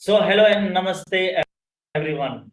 So hello and namaste everyone.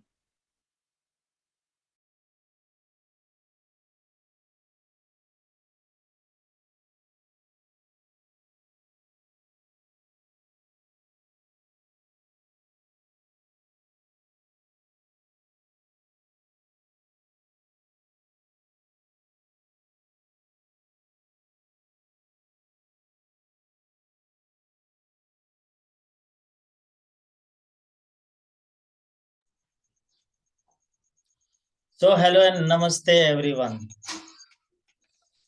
So hello and namaste everyone.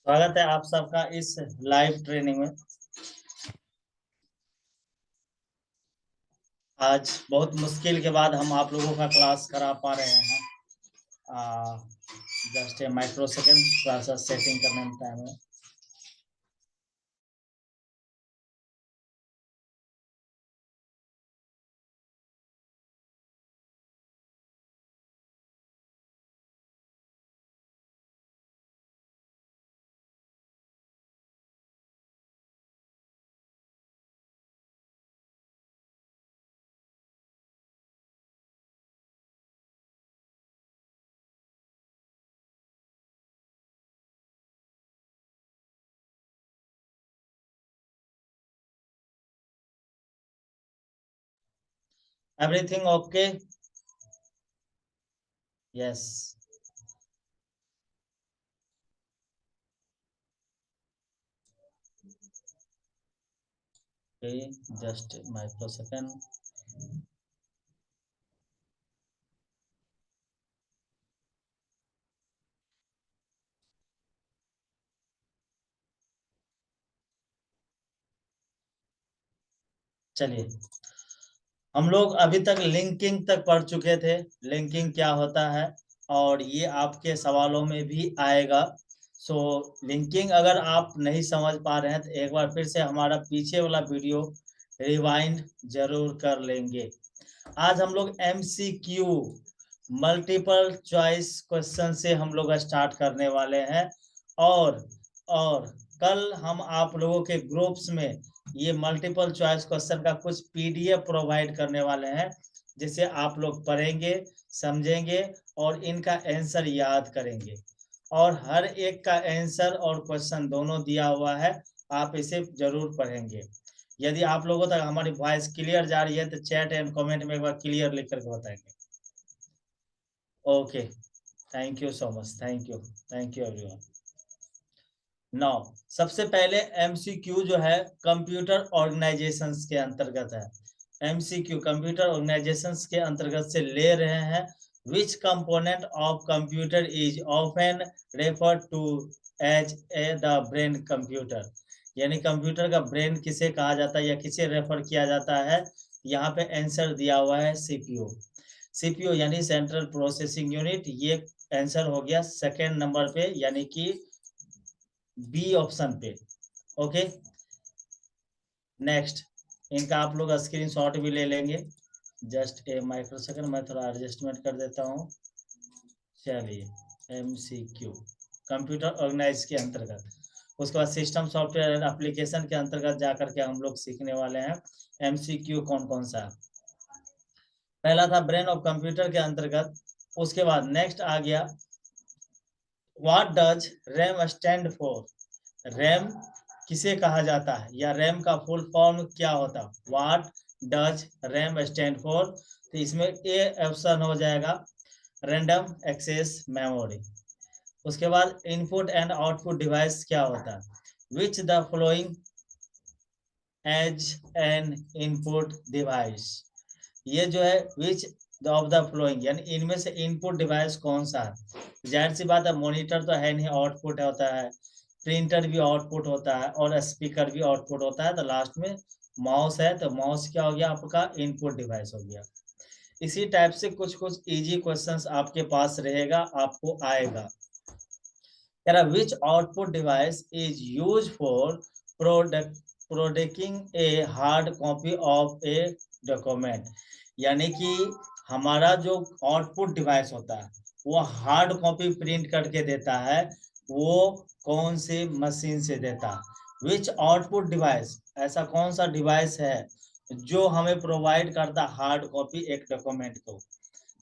स्वागत है आप सबका इस लाइव ट्रेनिंग में। आज बहुत मुश्किल के बाद हम आप लोगों का क्लास करा पा रहे हैं। जस्ट ए माइक्रो सेकेंड थोड़ा सा सेटिंग करने में टाइम है। Everything okay? Yes. Just micro second. चलिए, हम लोग अभी तक लिंकिंग तक पढ़ चुके थे। लिंकिंग क्या होता है और ये आपके सवालों में भी आएगा। सो लिंकिंग अगर आप नहीं समझ पा रहे हैं तो एक बार फिर से हमारा पीछे वाला वीडियो रिवाइंड जरूर कर लेंगे। आज हम लोग MCQ मल्टीपल चॉइस क्वेश्चन से हम लोग स्टार्ट करने वाले हैं और कल हम आप लोगों के ग्रुप्स में ये मल्टीपल चॉइस क्वेश्चन का कुछ PDF प्रोवाइड करने वाले हैं, जिसे आप लोग पढ़ेंगे, समझेंगे और इनका आंसर याद करेंगे। और हर एक का आंसर और क्वेश्चन दोनों दिया हुआ है, आप इसे जरूर पढ़ेंगे। यदि आप लोगों तक हमारी वॉइस क्लियर जा रही है तो चैट एंड कमेंट में एक बार क्लियर लिख करके बताएंगे। Okay, thank you so much, thank you everyone. Now सबसे पहले MCQ जो है कंप्यूटर ऑर्गेनाइजेशंस के अंतर्गत है। MCQ कंप्यूटर ऑर्गेनाइजेशंस के अंतर्गत से ले रहे हैं। Which component of computer is often referred to as the brain computer, यानी कंप्यूटर का ब्रेन किसे कहा जाता है या किसे रेफर किया जाता है। यहाँ पे आंसर दिया हुआ है CPU यानी सेंट्रल प्रोसेसिंग यूनिट। ये आंसर हो गया सेकेंड नंबर पे, यानी कि बी ऑप्शन पे। ओके, नेक्स्ट इनका आप लोग स्क्रीनशॉट भी ले लेंगे। जस्ट ए माइक्रो सेकंड, मैं थोड़ा एडजस्टमेंट कर देता हूँ। चलिए, MCQ कंप्यूटर ऑर्गेनाइज के अंतर्गत, उसके बाद सिस्टम सॉफ्टवेयर एंड एप्लीकेशन के अंतर्गत जाकर के हम लोग सीखने वाले हैं MCQ कौन कौन सा। पहला था ब्रेन ऑफ कंप्यूटर के अंतर्गत। उसके बाद नेक्स्ट आ गया what does RAM stand for, RAM किसे कहा जाता है या रैम का फुल फॉर्म क्या होता है। What does RAM stand for, तो इसमें ए ऑप्शन हो जाएगा रैंडम एक्सेस मेमोरी। उसके बाद इनपुट एंड आउटपुट डिवाइस क्या होता है। Which the following is an input device, ये जो है विच ऑफ द फ्लोइंग यानी इनमें से इनपुट डिवाइस कौन सा है। जाहिर सी बात है, मॉनिटर तो है नहीं, आउटपुट होता है, प्रिंटर भी आउटपुट होता है और स्पीकर भी आउटपुट होता है। तो लास्ट में माउस है, तो माउस क्या हो गया आपका इनपुट डिवाइस हो गया। इसी टाइप से कुछ कुछ इजी क्वेश्चंस आपके पास रहेगा, आपको आएगा। Which output device is use for producing a hard copy of a document, यानी कि हमारा जो आउटपुट डिवाइस होता है वो हार्ड कॉपी प्रिंट करके देता है, वो कौन सी मशीन से देता है। विच आउटपुट डिवाइस, ऐसा कौन सा डिवाइस है जो हमें प्रोवाइड करता हार्ड कॉपी एक डॉक्यूमेंट को।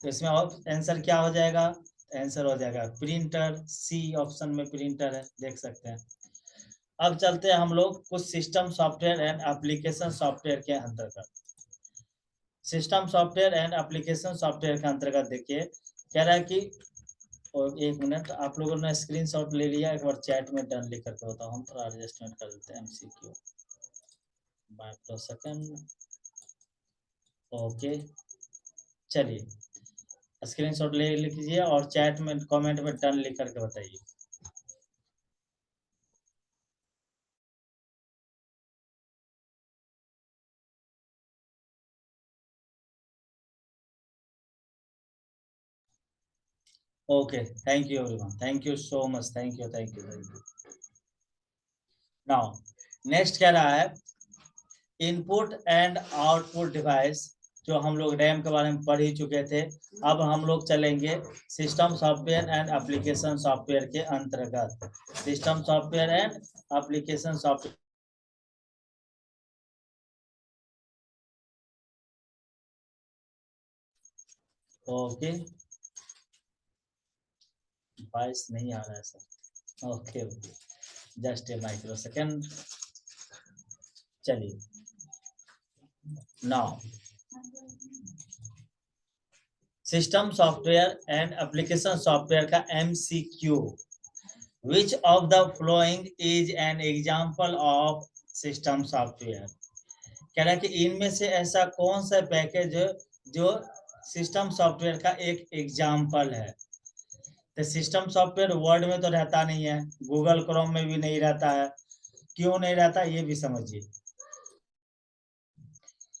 तो इसमें आंसर क्या हो जाएगा? आंसर हो जाएगा प्रिंटर, सी ऑप्शन में प्रिंटर है, देख सकते हैं। अब चलते हैं हम लोग कुछ system software and application software के अंतर्गत। System software and application software के अंतर्गत देखिए, कह रहा है कि, और एक मिनट, आप लोगों ने स्क्रीनशॉट ले लिया, एक बार चैट में डन लिख करके बताओ, हम थोड़ा एडजस्टमेंट कर देते हैं एमसीक्यू माइक्रो सेकंड। ओके, चलिए स्क्रीनशॉट ले लीजिए और चैट में कमेंट में डन लिख करके बताइए। Okay, thank you everyone, thank you so much, thank you thank you thank you. Now next कह रहा है इनपुट एंड आउटपुट डिवाइस, जो हम लोग रैम के बारे में पढ़ ही चुके थे। अब हम लोग चलेंगे system software and application software के अंतर्गत। System software and application software. Okay, voice नहीं आ रहा है sir. Okay okay, just a microsecond. चलिए now system software and application software का MCQ, which of the following is an example of system software. कह रहा है कि इनमें से ऐसा कौन सा पैकेज है जो सिस्टम सॉफ्टवेयर का एक एग्जाम्पल है। तो सिस्टम सॉफ्टवेयर वर्ड में तो रहता नहीं है, गूगल क्रोम में भी नहीं रहता है। क्यों नहीं रहता ये भी समझिए,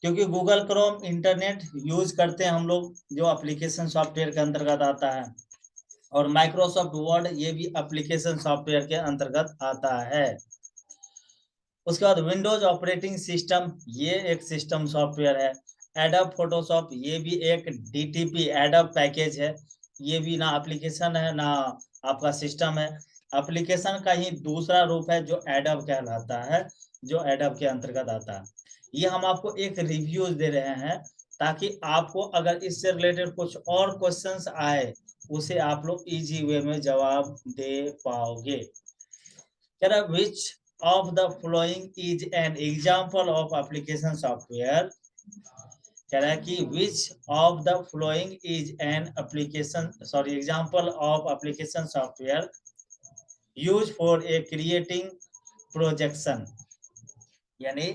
क्योंकि गूगल क्रोम इंटरनेट यूज करते हैं हम लोग, जो एप्लीकेशन सॉफ्टवेयर के अंतर्गत आता है। और माइक्रोसॉफ्ट वर्ड ये भी एप्लीकेशन सॉफ्टवेयर के अंतर्गत आता है। उसके बाद विंडोज ऑपरेटिंग सिस्टम, ये एक सिस्टम सॉफ्टवेयर है। एडोब फोटोशॉप, ये भी एक डीटीपी एडोब पैकेज है। ये भी ना एप्लीकेशन है ना आपका सिस्टम है, एप्लीकेशन का ही दूसरा रूप है जो एडोब कहलाता है, जो एडोब के अंतर्गत आता है। ये हम आपको एक रिव्यूज दे रहे हैं ताकि आपको अगर इससे रिलेटेड कुछ और क्वेश्चंस आए उसे आप लोग इजी वे में जवाब दे पाओगे। Which of the following is an example of application software? कह रहा है कि which of the following is an example of application software used for a creating projection। यानी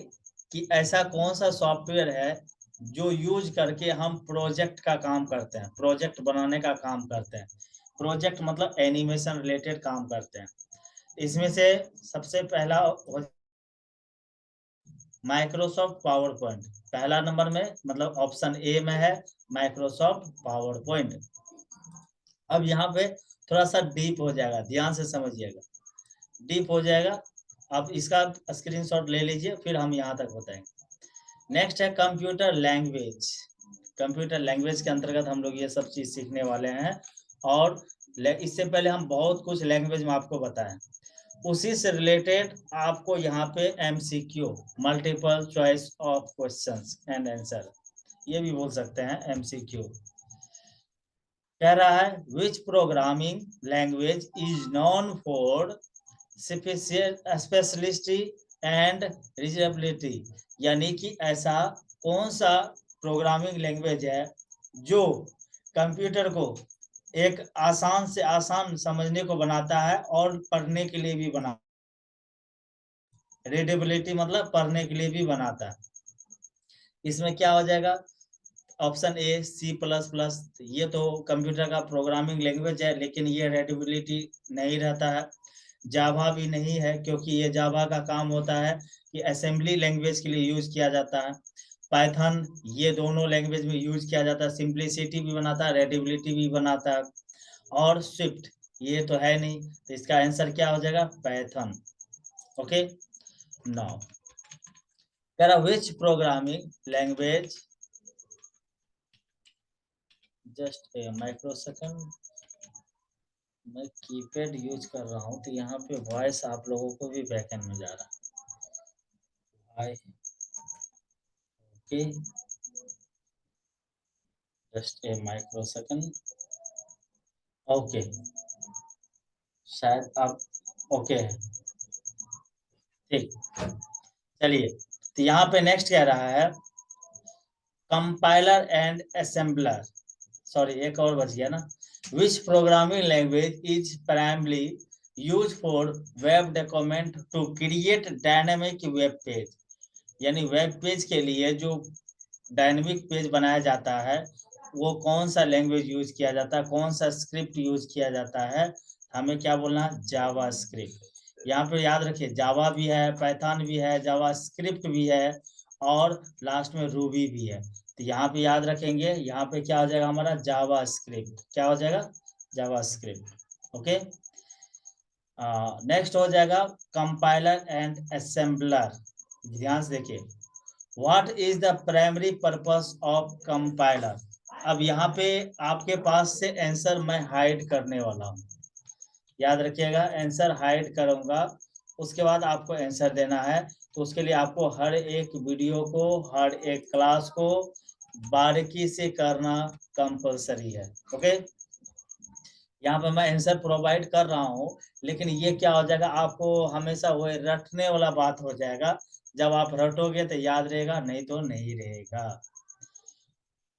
कि ऐसा कौन सा सॉफ्टवेयर है जो यूज करके हम प्रोजेक्ट का काम करते हैं, प्रोजेक्ट बनाने का काम करते हैं। प्रोजेक्ट मतलब एनिमेशन रिलेटेड काम करते हैं। इसमें से सबसे पहला माइक्रोसॉफ्ट पावर पॉइंट, पहला नंबर में, मतलब ऑप्शन ए में है माइक्रोसॉफ्ट पावर पॉइंट। अब यहाँ पे थोड़ा सा डीप हो जाएगा, ध्यान से समझिएगा, डीप हो जाएगा। अब इसका स्क्रीनशॉट ले लीजिए, फिर हम यहाँ तक बताएंगे। नेक्स्ट है कंप्यूटर लैंग्वेज। कंप्यूटर लैंग्वेज के अंतर्गत हम लोग ये सब चीज सीखने वाले हैं। और इससे पहले हम बहुत कुछ लैंग्वेज में आपको बताएं, उसी से रिलेटेड आपको यहाँ पे MCQ, multiple choice of questions and answer, ये भी बोल सकते हैं एमसीक्यू। कह रहा है which programming language is known for speciality and reasonability. यानी कि ऐसा कौन सा प्रोग्रामिंग लैंग्वेज है जो कंप्यूटर को एक आसान से आसान समझने को बनाता है और पढ़ने के लिए भी बना, रीडेबिलिटी मतलब पढ़ने के लिए भी बनाता है। इसमें क्या हो जाएगा? Option A C plus plus, ये तो कंप्यूटर का प्रोग्रामिंग लैंग्वेज है, लेकिन ये रीडेबिलिटी नहीं रहता है। जावा भी नहीं है, क्योंकि ये जावा का काम होता है कि असेंबली लैंग्वेज के लिए यूज किया जाता है। पाइथन, ये दोनों लैंग्वेज में यूज किया जाता है, सिंप्लिसिटी भी बनाता है, रीडेबिलिटी भी बनाता है। और स्विफ्ट ये तो है नहीं, तो इसका आंसर क्या हो जाएगा? पाइथन। ओके, नाउ कह रहा विच programming language, just a micro second, मैं कीपैड यूज कर रहा हूँ तो यहाँ पे वॉइस आप लोगों को भी बैकएंड में जा रहा है। Okay, just a micro second. Okay, शायद आप ओके है, ठीक। चलिए, तो यहाँ पे नेक्स्ट कह रहा है कंपाइलर एंड असेंबलर, सॉरी एक और बच गया ना, which programming language is primarily use for web document to create dynamic web page. यानी वेब पेज के लिए जो डायनेमिक पेज बनाया जाता है वो कौन सा लैंग्वेज यूज किया जाता है, कौन सा स्क्रिप्ट यूज किया जाता है, हमें क्या बोलना है, जावा स्क्रिप्ट। यहाँ पे याद रखिए जावा भी है, पाइथन भी है, जावा स्क्रिप्ट भी है और लास्ट में रूबी भी है। तो यहाँ पे याद रखेंगे, यहाँ पे क्या हो जाएगा हमारा जावा स्क्रिप्ट, क्या हो जाएगा जावा स्क्रिप्ट। ओके, नेक्स्ट हो जाएगा कंपाइलर एंड असेंबलर। ध्यान से देखिए, what is the primary purpose of compiler. अब यहाँ पे आपके पास से आंसर मैं हाइड करने वाला हूँ, याद रखिएगा आंसर हाइड करूंगा, उसके बाद आपको आंसर देना है। तो उसके लिए आपको हर एक वीडियो को, हर एक क्लास को बारीकी से करना कंपलसरी है। ओके, यहाँ पे मैं आंसर प्रोवाइड कर रहा हूँ, लेकिन ये क्या हो जाएगा आपको हमेशा वो रटने वाला बात हो जाएगा। जब आप रटोगे तो याद रहेगा, नहीं तो नहीं रहेगा।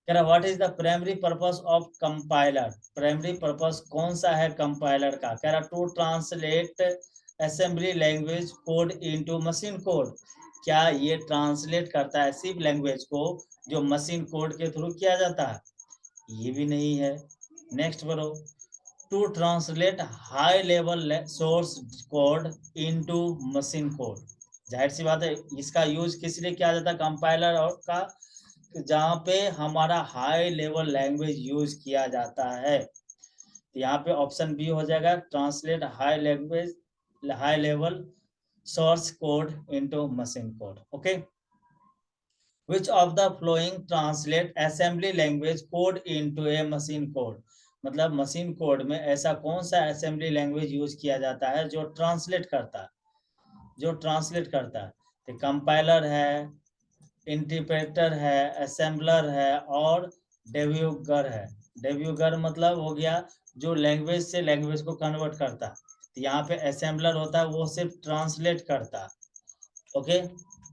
कह रहा what is the primary purpose of compiler, primary purpose कौन सा है कंपाइलर का। कह रहा to translate assembly language code into machine code. क्या ये ट्रांसलेट करता है सिर्फ लैंग्वेज को जो मशीन कोड के थ्रू किया जाता है, ये भी नहीं है। नेक्स्ट बढ़ो, to translate high level source code into machine code. जाहिर सी बात है इसका यूज किस लिए किया जाता है कंपाइलर और का, जहाँ पे हमारा हाई लेवल लैंग्वेज यूज किया जाता है। तो यहाँ पे ऑप्शन बी हो जाएगा, translate high language high level source code into machine code. Okay, which of the flowing translate assembly language code into a machine code। मतलब मशीन कोड में ऐसा कौन सा असेंबली लैंग्वेज यूज किया जाता है जो ट्रांसलेट करता है, जो ट्रांसलेट करता है। तो कंपाइलर है, इंटरप्रेटर है, असेंबलर है और डेब्यूगर है। डेब्यूगर मतलब हो गया जो लैंग्वेज से लैंग्वेज को कन्वर्ट करता है। तो यहाँ पे असेंबलर होता है वो सिर्फ ट्रांसलेट करता है। ओके,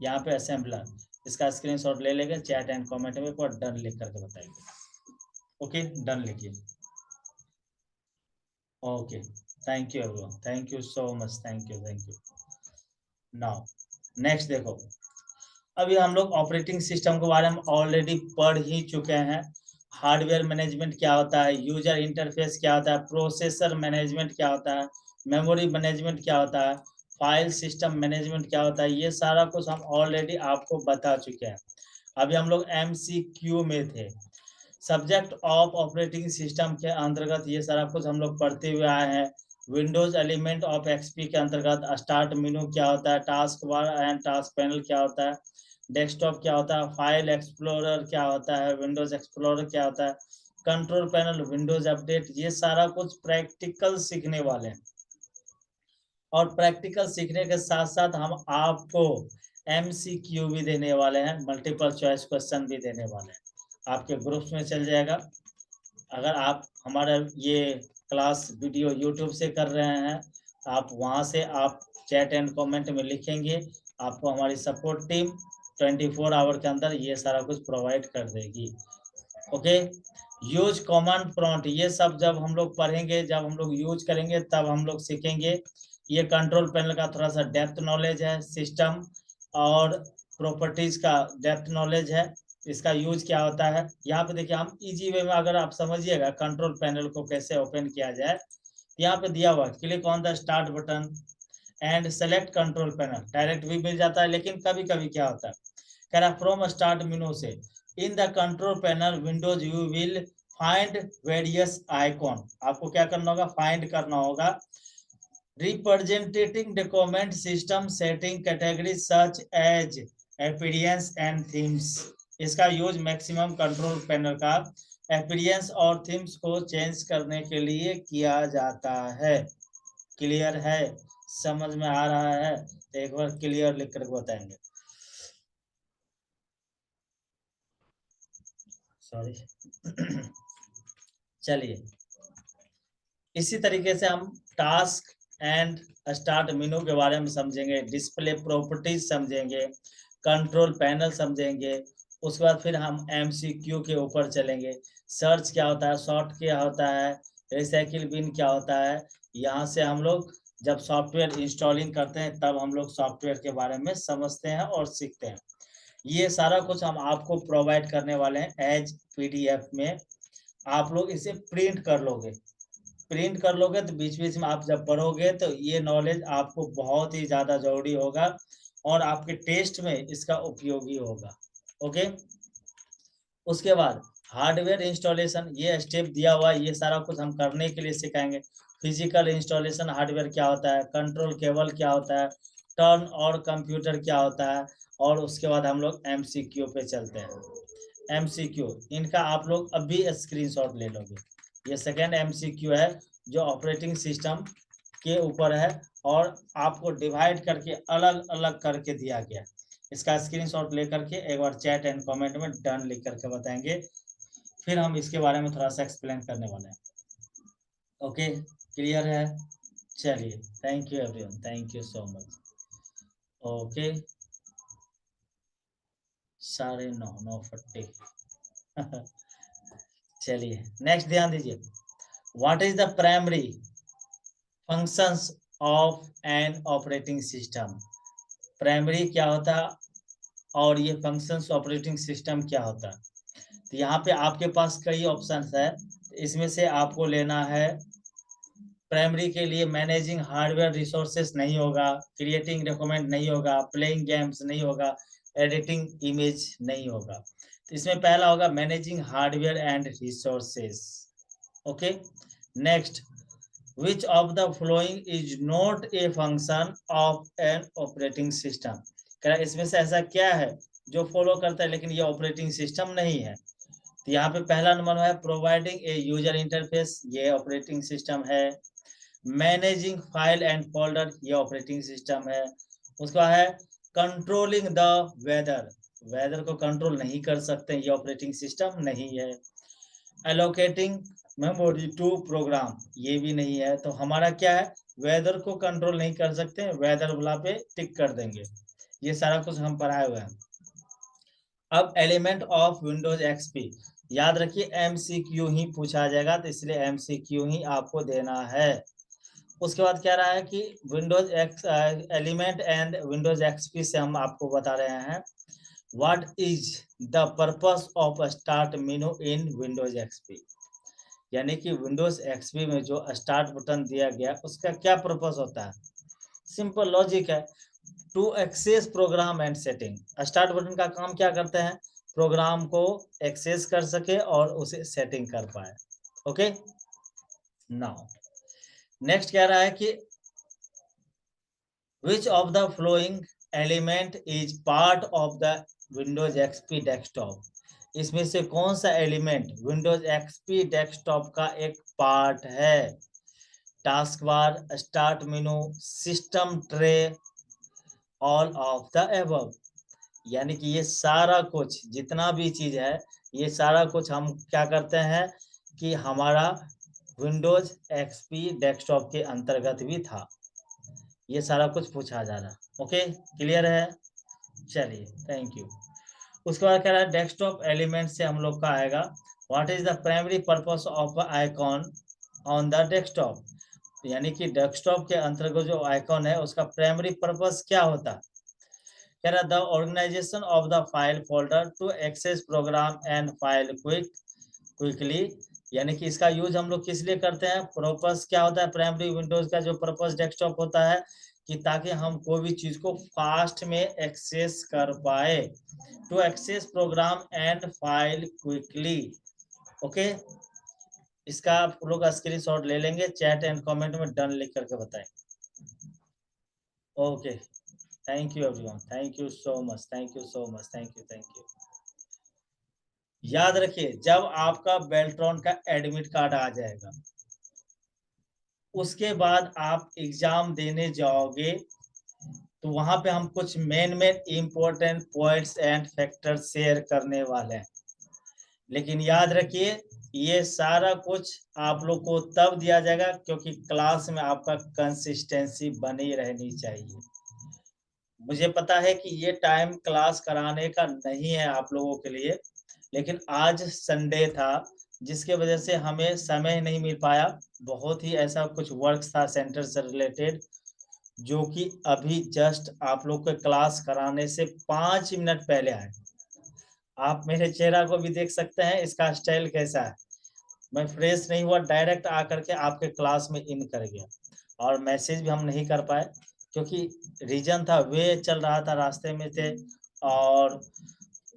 यहाँ पे असेंबलर, इसका स्क्रीनशॉट ले लेंगे, चैट एंड कमेंट में एक बार डन लिख करके बताएंगे। ओके, डन लिखिए। Okay, thank you everyone, thank you so much, thank you thank you. Now next देखो, अभी हम लोग ऑपरेटिंग सिस्टम के बारे में ऑलरेडी पढ़ ही चुके हैं। हार्डवेयर मैनेजमेंट क्या होता है, यूजर इंटरफेस क्या होता है, प्रोसेसर मैनेजमेंट क्या होता है, मेमोरी मैनेजमेंट क्या होता है, फाइल सिस्टम मैनेजमेंट क्या होता है, ये सारा कुछ हम ऑलरेडी आपको बता चुके हैं। अभी हम लोग MCQ में थे, सब्जेक्ट ऑफ ऑपरेटिंग सिस्टम के अंतर्गत ये सारा कुछ हम लोग पढ़ते हुए आए हैं। विंडोज एलिमेंट ऑफ XP के अंतर्गत स्टार्ट मेनू क्या होता है, task bar and task panel क्या होता है, डेस्कटॉप क्या होता है, फाइल एक्सप्लोरर क्या होता है, विंडोज एक्सप्लोरर क्या होता है, कंट्रोल पैनल, विंडोज अपडेट, ये सारा कुछ प्रैक्टिकल सीखने वाले हैं। और प्रैक्टिकल सीखने के साथ साथ हम आपको MCQ भी देने वाले हैं, मल्टीपल चॉइस क्वेश्चन भी देने वाले हैं, आपके ग्रुप्स में चल जाएगा। अगर आप हमारा ये क्लास वीडियो यूट्यूब से कर रहे हैं, आप वहाँ से आप चैट एंड कमेंट में लिखेंगे, आपको हमारी सपोर्ट टीम 24 आवर के अंदर ये सारा कुछ प्रोवाइड कर देगी। ओके, यूज कॉमन प्रॉम्प्ट, ये सब जब हम लोग पढ़ेंगे, जब हम लोग यूज करेंगे तब हम लोग सीखेंगे। ये कंट्रोल पैनल का थोड़ा सा डेप्थ नॉलेज है, सिस्टम और प्रॉपर्टीज का डेप्थ नॉलेज है, इसका यूज क्या होता है। यहाँ पे देखिए हम इजी वे में अगर आप समझिएगा कंट्रोल पैनल को कैसे ओपन किया जाए, यहाँ पे दिया हुआ click on the start button and select control panel, direct भी मिल जाता है, लेकिन कभी कभी क्या होता है, कह रहा फ्रॉम स्टार्ट मेनू से in the control panel Windows you will find various icon. आपको क्या करना होगा, फाइंड करना होगा representing document system setting category such as appearance and themes. इसका यूज मैक्सिमम कंट्रोल पैनल का अपीयरेंस और थीम्स को चेंज करने के लिए किया जाता है। क्लियर है, समझ में आ रहा है तो एक बार क्लियर लिख कर बताएंगे। सॉरी। चलिए, इसी तरीके से हम टास्क एंड स्टार्ट मेनू के बारे में समझेंगे, डिस्प्ले प्रॉपर्टीज समझेंगे, कंट्रोल पैनल समझेंगे। उसके बाद फिर हम एमसीक्यू के ऊपर चलेंगे। सर्च क्या होता है, सॉर्ट क्या होता है, रिसाइकिल बिन क्या होता है। यहाँ से हम लोग जब सॉफ्टवेयर इंस्टॉलिंग करते हैं तब हम लोग सॉफ्टवेयर के बारे में समझते हैं और सीखते हैं। ये सारा कुछ हम आपको प्रोवाइड करने वाले हैं एज पीडीएफ में। आप लोग इसे प्रिंट कर लोगे। प्रिंट कर लोगे तो बीच-बीच में आप जब पढ़ोगे तो ये नॉलेज आपको बहुत ही ज़्यादा ज़रूरी होगा और आपके टेस्ट में इसका उपयोगी होगा। ओके? उसके बाद हार्डवेयर इंस्टॉलेशन, ये स्टेप दिया हुआ है, ये सारा कुछ हम करने के लिए सिखाएँगे। फिजिकल इंस्टॉलेशन हार्डवेयर क्या होता है, कंट्रोल केबल क्या होता है, टर्न और कंप्यूटर क्या होता है, और उसके बाद हम लोग एमसीक्यू पे चलते हैं। एमसीक्यू, इनका आप लोग अभी स्क्रीनशॉट ले लोगे। ये सेकंड एमसीक्यू है जो ऑपरेटिंग सिस्टम के ऊपर है और आपको डिवाइड करके अलग-अलग करके दिया गया है। इसका स्क्रीनशॉट लेकर के एक बार चैट एंड कमेंट में डन लिख करके बताएंगे। फिर हम इसके बारे में थोड़ा सा एक्सप्लेन करने वाले हैं। ओके, क्लियर है? चलिए, thank you everyone, thank you so much. Okay, 9:30, 9:40। चलिए, नेक्स्ट ध्यान दीजिए। What is the primary functions of an operating system? Primary क्या होता है और ये फंक्शंस ऑपरेटिंग सिस्टम क्या होता है? तो यहाँ पे आपके पास कई ऑप्शंस है। इसमें से आपको लेना है, प्राइमरी के लिए मैनेजिंग हार्डवेयर रिसोर्सेस नहीं होगा, क्रिएटिंग डॉक्यूमेंट नहीं होगा, प्लेइंग गेम्स नहीं होगा, एडिटिंग इमेज नहीं होगा। तो इसमें पहला होगा managing hardware and resources. Okay, next, which of the following is not a function of an operating system? कह रहा है इसमें से ऐसा क्या है जो फॉलो करता है लेकिन ये ऑपरेटिंग सिस्टम नहीं है? तो यहाँ पे पहला नंबर है प्रोवाइडिंग ए यूजर इंटरफेस, ये ऑपरेटिंग सिस्टम है। मैनेजिंग फाइल एंड फोल्डर, ये ऑपरेटिंग सिस्टम है। उसका है कंट्रोलिंग द वेदर, वेदर को कंट्रोल नहीं कर सकते, ये ऑपरेटिंग सिस्टम नहीं है। एलोकेटिंग मेमोरी टू प्रोग्राम, ये भी नहीं है। तो हमारा क्या है, वेदर को कंट्रोल नहीं कर सकते, वेदर वाला पे टिक कर देंगे। ये सारा कुछ हम पढ़ाए हुए हैं। अब एलिमेंट ऑफ विंडोज एक्सपी, याद रखिए एमसीक्यू ही पूछा जाएगा तो इसलिए एमसीक्यू ही आपको देना है। उसके बाद कह रहा है कि Windows x element and Windows XP से हम आपको बता रहे हैं what is the purpose of start menu in Windows XP, यानी कि विंडोज एक्सपी में जो स्टार्ट बटन दिया गया उसका क्या पर्पस होता है? सिंपल लॉजिक है, to access program and setting. Start button का काम क्या करते हैं? प्रोग्राम को एक्सेस कर सके और उसे सेटिंग कर पाए। ओके, नाउ नेक्स्ट कह रहा है कि which of the following element is part of the Windows XP desktop? इसमें से कौन सा एलिमेंट Windows XP डेस्कटॉप का एक पार्ट है? Task bar, start menu, system tray, all of the above. यानी कि ये सारा कुछ जितना भी चीज है, ये सारा कुछ हम क्या करते हैं कि हमारा विंडोज एक्सपी डेस्कटॉप के अंतर्गत भी था। ये सारा कुछ पूछा जा रहा। ओके, क्लियर है? चलिए, थैंक यू। उसके बाद कह रहा है डेस्कटॉप एलिमेंट से हम लोग का आएगा what is the primary purpose of icon on the desktop, यानी कि डेस्कटॉप के अंतर्गत जो आइकॉन है उसका प्राइमरी पर्पस क्या होता है? कह रहा the organisation of the file folder to access program and file quickly, यानी कि इसका यूज हम लोग किस लिए करते हैं? पर्पस क्या होता है? प्राइमरी विंडोज का जो पर्पस डेस्कटॉप होता है कि ताकि हम कोई भी चीज को फास्ट में एक्सेस कर पाए, to access program and file quickly. Okay, इसका आप लोग स्क्रीनशॉट ले लेंगे, चैट एंड कमेंट में डन लिख करके बताएं। Okay, thank you everyone, thank you so much, thank you so much, thank you, thank you. याद रखिए जब आपका बेल्ट्रॉन का एडमिट कार्ड आ जाएगा उसके बाद आप एग्जाम देने जाओगे तो वहां पे हम कुछ main important points and factors share करने वाले हैं। लेकिन याद रखिए ये सारा कुछ आप लोग को तब दिया जाएगा क्योंकि क्लास में आपका कंसिस्टेंसी बनी रहनी चाहिए। मुझे पता है कि ये टाइम क्लास कराने का नहीं है आप लोगों के लिए, लेकिन आज संडे था जिसके वजह से हमें समय नहीं मिल पाया। बहुत ही ऐसा कुछ वर्क था सेंटर से रिलेटेड जो कि अभी जस्ट आप लोग के क्लास कराने से 5 मिनट पहले आए। आप मेरे चेहरा को भी देख सकते हैं, इसका स्टाइल कैसा है। मैं फ्रेश नहीं हुआ, डायरेक्ट आकर के आपके क्लास में इन कर गया और मैसेज भी हम नहीं कर पाए क्योंकि रीजन था, वे चल रहा था, रास्ते में थे और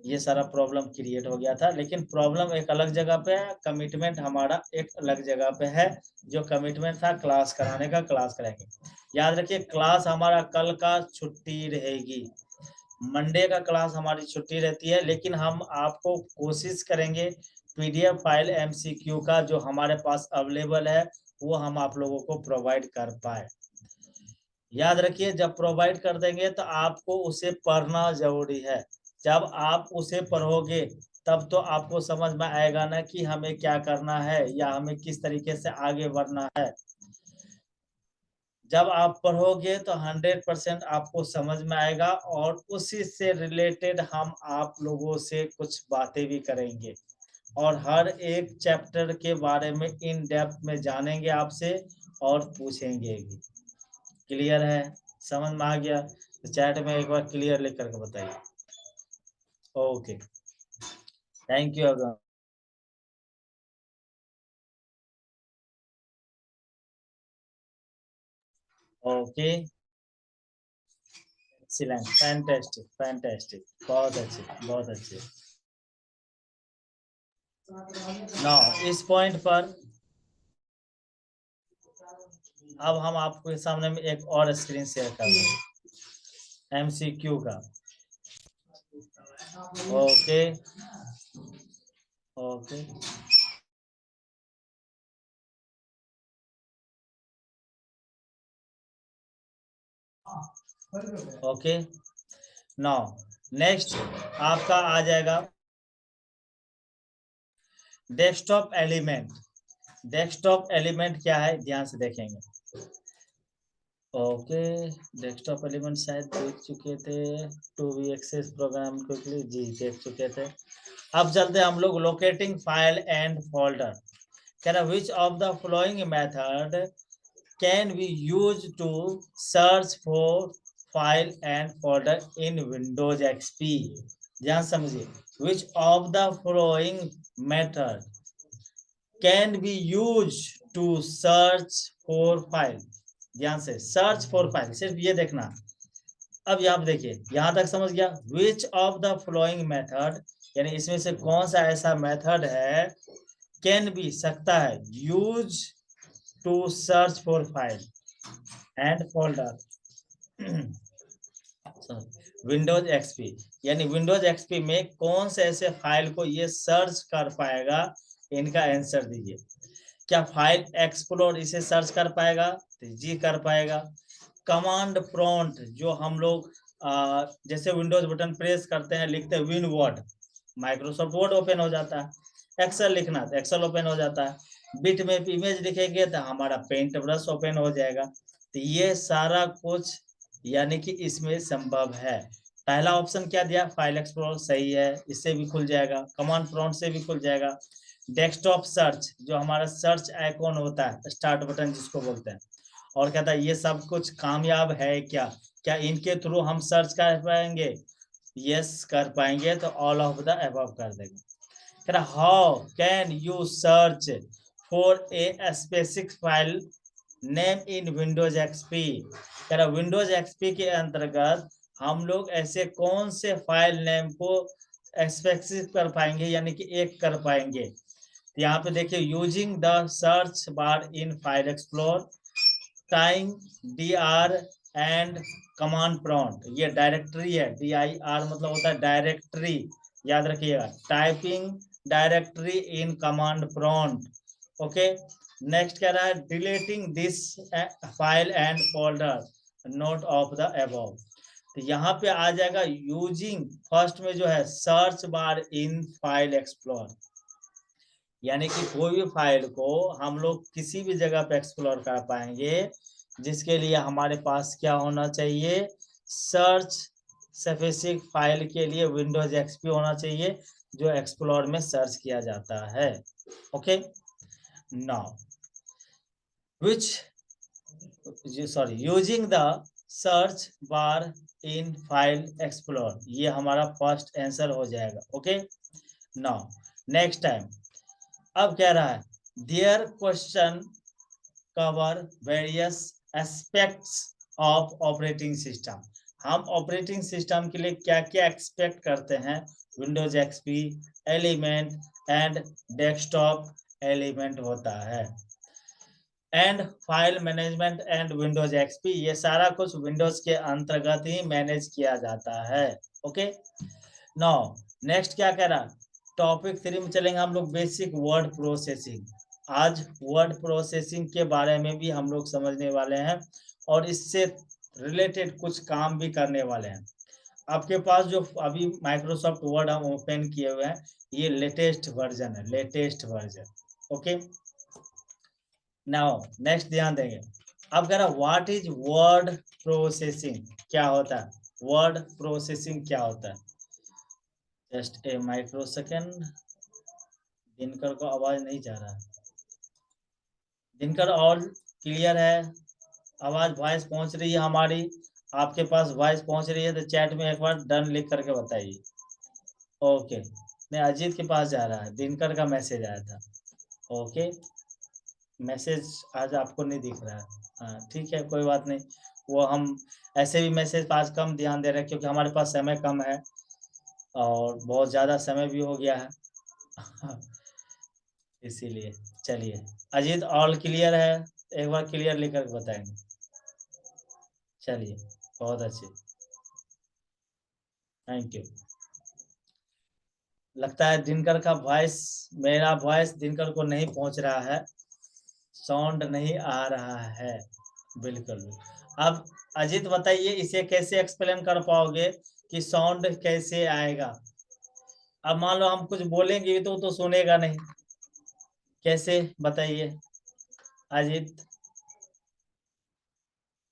ये सारा प्रॉब्लम क्रिएट हो गया था। लेकिन प्रॉब्लम एक अलग जगह पे है, कमिटमेंट हमारा एक अलग जगह पे है। जो कमिटमेंट था क्लास कराने का, क्लास कराएंगे। याद रखिए क्लास हमारा कल का छुट्टी रहेगी, मंडे का क्लास हमारी छुट्टी रहती है, लेकिन हम आपको कोशिश करेंगे पीडीएफ फाइल एमसीक्यू का जो हमारे पास अवेलेबल है वो हम आप लोगों को प्रोवाइड कर पाए। याद रखिए जब प्रोवाइड कर देंगे तो आपको उसे पढ़ना जरूरी है। जब आप उसे पढ़ोगे तब तो आपको समझ में आएगा ना कि हमें क्या करना है या हमें किस तरीके से आगे बढ़ना है। जब आप पढ़ोगे तो 100% आपको समझ में आएगा और उसी से रिलेटेड हम आप लोगों से कुछ बातें भी करेंगे और हर एक चैप्टर के बारे में इन डेप्थ में जानेंगे आपसे और पूछेंगे भी। क्लियर है? समझ में आ गया तो चैट में एक बार क्लियर लिख करके बताइए। Okay, thank you everyone. Okay, excellent, fantastic, fantastic, बहुत अच्छे, बहुत अच्छे। नाउ इस पॉइंट पर अब हम आपके सामने में एक और स्क्रीन शेयर कर रहे हैं एमसीक्यू का। Okay okay, okay. Now next आपका आ जाएगा डेस्कटॉप एलिमेंट। डेस्कटॉप एलिमेंट क्या है ध्यान से देखेंगे। ओके, डेस्कटॉप एलिमेंट शायद देख चुके थे, to be access program quickly, जी देख चुके थे। अब चलते हैं हम लोग लोकेटिंग फाइल एंड फोल्डर। कह रहा which of the following method can be use to search for file and folder in Windows XP. ध्यान समझिए, which of the following method can be use to search for file. ध्यान से, search for file सिर्फ ये देखना। अब यहाँ पे देखिए, यहां तक समझ गया। विच ऑफ द फॉलोइंग मेथड यानी इसमें से कौन सा ऐसा मेथड है कैन बी सकता है use to search for file and folder Windows XP. यानी विंडोज एक्सपी में कौन से ऐसे फाइल को ये सर्च कर पाएगा, इनका आंसर दीजिए। क्या फाइल एक्सप्लोर इसे सर्च कर पाएगा? तो जी कर पाएगा। कमांड प्रॉम्प्ट जो हम लोग जैसे विंडोज बटन प्रेस करते हैं, लिखते हैं win word, Microsoft word open हो जाता है। एक्सेल लिखना तो एक्सेल ओपन हो जाता है। बिट मैप इमेज लिखेंगे तो हमारा पेंट ब्रश ओपन हो जाएगा। तो ये सारा कुछ यानी कि इसमें संभव है। पहला ऑप्शन क्या दिया, फाइल एक्सप्लोर, सही है, इससे भी खुल जाएगा। कमांड प्रॉम्प्ट से भी खुल जाएगा। डेस्कटॉप सर्च जो हमारा सर्च आइकॉन होता है, स्टार्ट बटन जिसको बोलते हैं, और कहता है ये सब कुछ कामयाब है क्या, क्या इनके थ्रू हम सर्च कर पाएंगे? यस कर पाएंगे, तो ऑल ऑफ द अबव कर देंगे। कह रहा how can you search for a specific file name in Windows XP. कह रहा विंडोज एक्सपी के अंतर्गत हम लोग ऐसे कौन से फाइल नेम को स्पेसिफिक कर पाएंगे यानी कि एक कर पाएंगे। तो यहाँ पे देखिए, using the search bar in file explore, time dr and command prompt, ये डायरेक्टरी है, dir मतलब होता है डायरेक्टरी, याद रखिएगा, typing directory in command prompt. Okay, next कह रहा है deleting this file and folder, note of the above. तो यहाँ पे आ जाएगा यूजिंग, फर्स्ट में जो है search bar in file explore, यानी कि कोई भी फाइल को हम लोग किसी भी जगह पे एक्सप्लोर कर पाएंगे, जिसके लिए हमारे पास क्या होना चाहिए, सर्च स्पेसिफिक फाइल के लिए विंडोज एक्सपी होना चाहिए, जो एक्सप्लोर में सर्च किया जाता है। Okay, now which using the search bar in file explore, ये हमारा फर्स्ट आंसर हो जाएगा। ओके, नाउ नेक्स्ट टाइम अब कह रहा है there question cover various aspects of operating system. हम ऑपरेटिंग सिस्टम के लिए क्या क्या एक्सपेक्ट करते हैं, Windows XP element and desktop element होता है, and file management and Windows XP, ये सारा कुछ विंडोज के अंतर्गत ही मैनेज किया जाता है। ओके, नाउ नेक्स्ट क्या कह रहा, टॉपिक 3 में चलेंगे हम लोग, बेसिक वर्ड प्रोसेसिंग। आज वर्ड प्रोसेसिंग के बारे में भी हम लोग समझने वाले हैं और इससे रिलेटेड कुछ काम भी करने वाले हैं। आपके पास जो अभी माइक्रोसॉफ्ट वर्ड हम ओपन किए हुए हैं, ये लेटेस्ट वर्जन है, latest version. Okay, now next ध्यान देंगे। अब कह रहा व्हाट इज वर्ड प्रोसेसिंग, क्या होता है, वर्ड प्रोसेसिंग क्या होता है। Just a micro second, Dinkar को आवाज नहीं जा रहा है, दिनकर और क्लियर है, आवाज वॉइस पहुंच रही है हमारी, आपके पास वॉइस पहुंच रही है तो चैट में एक बार डन लिख करके बताइए। ओके, नहीं अजीत के पास जा रहा है, दिनकर का मैसेज आया था। ओके, मैसेज आज आपको नहीं दिख रहा है, हाँ ठीक है कोई बात नहीं, वो हम ऐसे भी मैसेज आज कम ध्यान दे रहे हैं क्योंकि हमारे पास समय कम है और बहुत ज़्यादा समय भी हो गया है इसीलिए। चलिए अजीत ऑल क्लियर है, एक बार क्लियर लिख कर बताएंगे। चलिए बहुत अच्छे, थैंक यू। लगता है दिनकर का वॉइस, मेरा वॉइस दिनकर को नहीं पहुंच रहा है, साउंड नहीं आ रहा है, बिल्कुल। अब अजीत बताइए इसे कैसे एक्सप्लेन कर पाओगे कि साउंड कैसे आएगा। अब मान लो हम कुछ बोलेंगे तो सुनेगा नहीं, कैसे बताइए अजीत।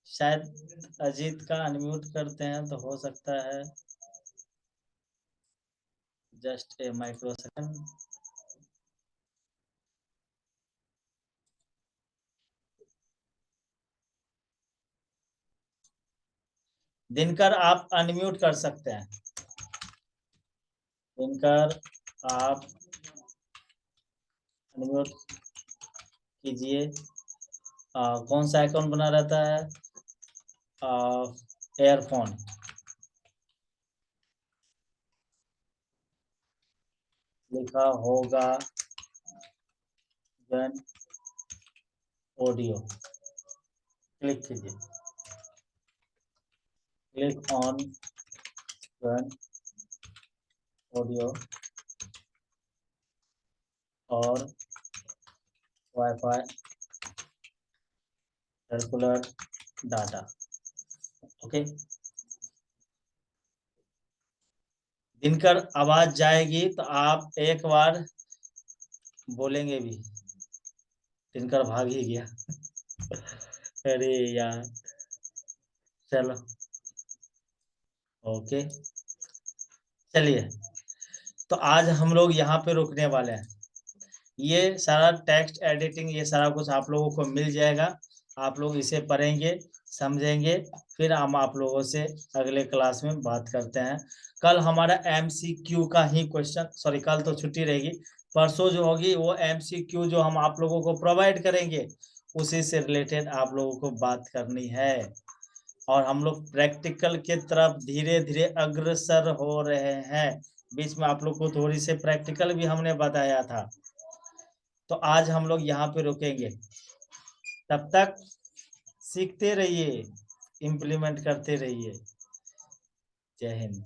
शायद अजीत का अनम्यूट करते हैं तो हो सकता है, just a micro second. Dinkar आप अनम्यूट कर सकते हैं, दिनकर आप अनम्यूट कीजिए। कौन सा आइकॉन बना रहता है, एयरफोन लिखा होगा, देन ऑडियो क्लिक कीजिए, क्लिक ऑन देन ऑडियो और wifi circular data. Okay, Dinkar आवाज जाएगी तो आप एक बार बोलेंगे भी, दिनकर भाग ही गया अरे यार, चलो ओके। चलिए तो आज हम लोग यहाँ पे रुकने वाले हैं, ये सारा टेक्स्ट एडिटिंग ये सारा कुछ आप लोगों को मिल जाएगा, आप लोग इसे पढ़ेंगे समझेंगे, फिर हम आप लोगों से अगले क्लास में बात करते हैं। कल हमारा MCQ का ही क्वेश्चन, सॉरी कल तो छुट्टी रहेगी, परसों जो होगी वो MCQ जो हम आप लोगों को प्रोवाइड करेंगे उसी से रिलेटेड आप लोगों को बात करनी है। और हम लोग प्रैक्टिकल के तरफ धीरे धीरे अग्रसर हो रहे हैं, बीच में आप लोग को थोड़ी से प्रैक्टिकल भी हमने बताया था, तो आज हम लोग यहाँ पे रुकेंगे, तब तक सीखते रहिए, इम्प्लीमेंट करते रहिए। जय हिंद।